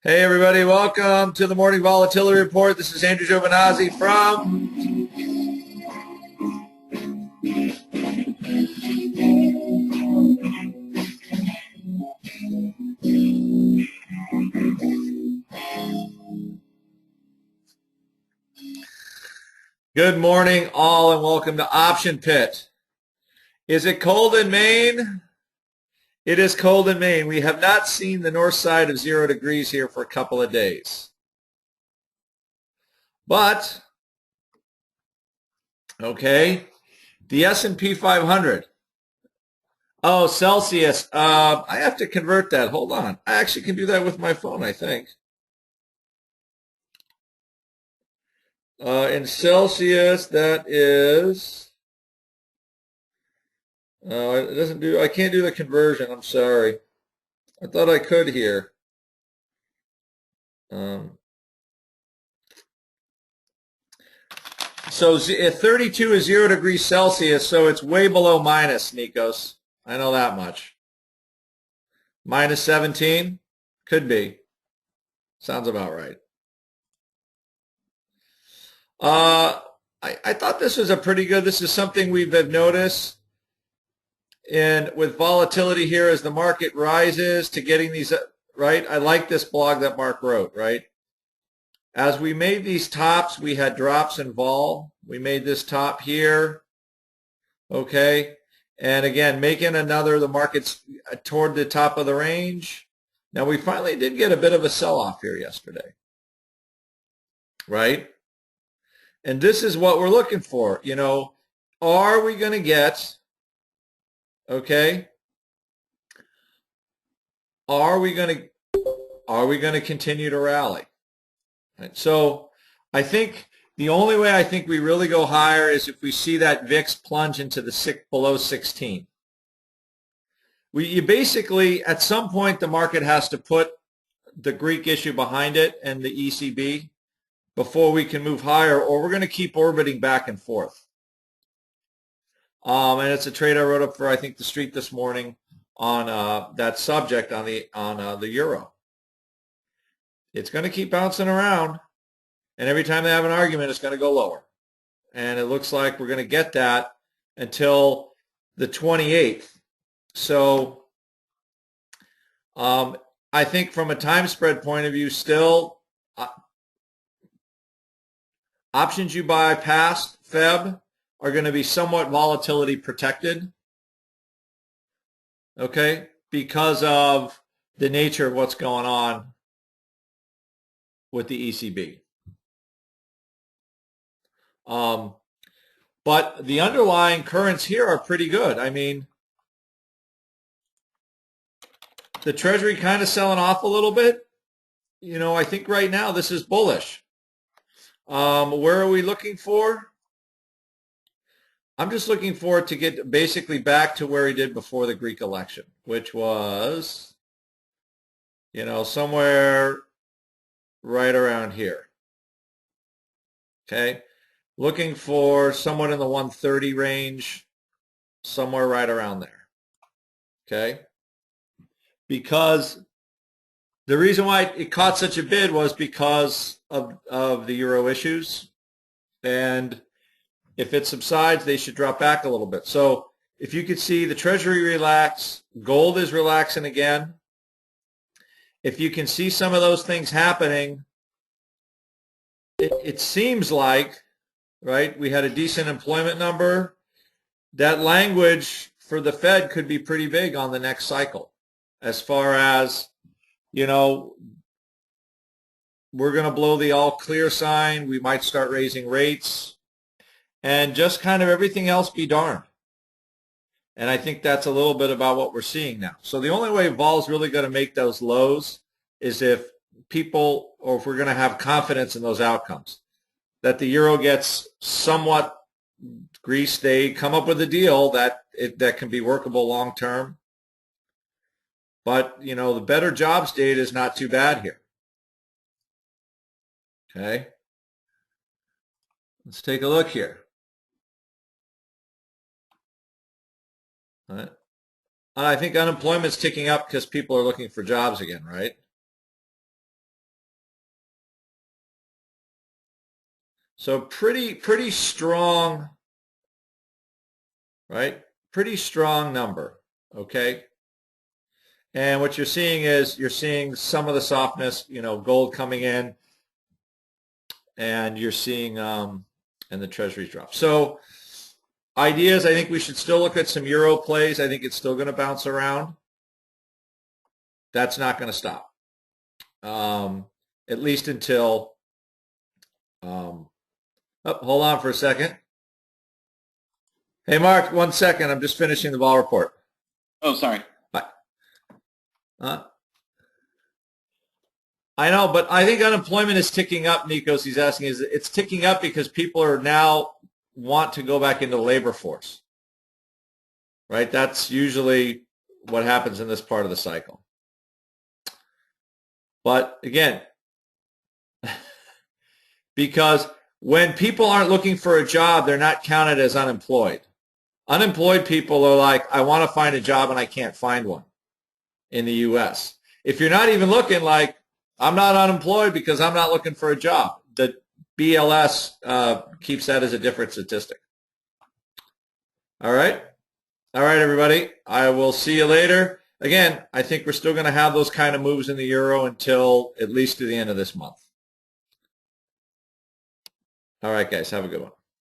Hey everybody, welcome to the Morning Volatility Report. This is Andrew Giovinazzi from Good morning all and welcome to Option Pit. Is it cold in Maine? It is cold in Maine. We have not seen the north side of 0 degrees here for a couple of days. But, okay, the S&P 500. Oh, Celsius. I have to convert that. Hold on. I actually can do that with my phone, I think. In Celsius, that is, it doesn't do, I can't do the conversion. I'm sorry. I thought I could here. Um, so 32 is 0 degrees Celsius, so it's way below minus, Nikos. I know that much. Minus 17? Could be. Sounds about right. I thought this was a pretty good, this is something we've noticed. And with volatility here as the market rises to getting these, right? I like this blog that Mark wrote, right? As we made these tops, we had drops in vol. We made this top here, okay? And again, making another, the market's toward the top of the range. Now, we finally did get a bit of a sell-off here yesterday, right? And this is what we're looking for. You know, are we going to get, okay? Are we going to continue to rally? Right. So I think the only way I think we really go higher is if we see that VIX plunge into the below 16. You basically, at some point, the market has to put the Greek issue behind it and the ECB before we can move higher, or we're going to keep orbiting back and forth. And it's a trade I wrote up for, I think, the Street this morning on that subject on the euro. It's going to keep bouncing around, and every time they have an argument, it's going to go lower. And it looks like we're going to get that until the 28th. So I think from a time spread point of view, still options you buy past Feb are going to be somewhat volatility protected, okay, because of the nature of what's going on with the ECB. But the underlying currents here are pretty good. I mean, the Treasury kind of selling off a little bit. You know, I think right now this is bullish. Where are we looking for? I'm just looking for it to get basically back to where he did before the Greek election, which was, you know, somewhere right around here. Okay. Looking for somewhat in the 130 range, somewhere right around there. Okay. Because the reason why it caught such a bid was because of the euro issues. And if it subsides, they should drop back a little bit. So if you could see the Treasury relax, gold is relaxing again. If you can see some of those things happening, it seems like, right, we had a decent employment number. That language for the Fed could be pretty big on the next cycle as far as, you know, we're going to blow the all clear sign. We might start raising rates and just kind of everything else be darned. And I think that's a little bit about what we're seeing now. So the only way vol's really going to make those lows is if people, or if we're going to have confidence in those outcomes, that the euro gets somewhat greased, they come up with a deal that can be workable long term. But, you know, the better jobs data is not too bad here. Okay. Let's take a look here. All right. I think unemployment's ticking up because people are looking for jobs again, right? So pretty strong, right? Pretty strong number, okay? And what you're seeing is you're seeing some of the softness, you know, gold coming in, and you're seeing and the treasuries drop. So ideas, I think we should still look at some euro plays. I think it's still going to bounce around. That's not going to stop, at least until oh, hold on for a second. Hey, Mark, 1 second. I'm just finishing the vol report. Oh, sorry. I know, but I think unemployment is ticking up, Nikos. He's asking, is it's ticking up because people are now want to go back into the labor force, right? That's usually what happens in this part of the cycle. But again, because when people aren't looking for a job, they're not counted as unemployed. Unemployed people are like, I want to find a job and I can't find one in the U.S. If you're not even looking, like, I'm not unemployed because I'm not looking for a job, the BLS keeps that as a different statistic. All right. All right, everybody. I will see you later. Again, I think we're still going to have those kind of moves in the euro until at least to the end of this month. All right, guys. Have a good one.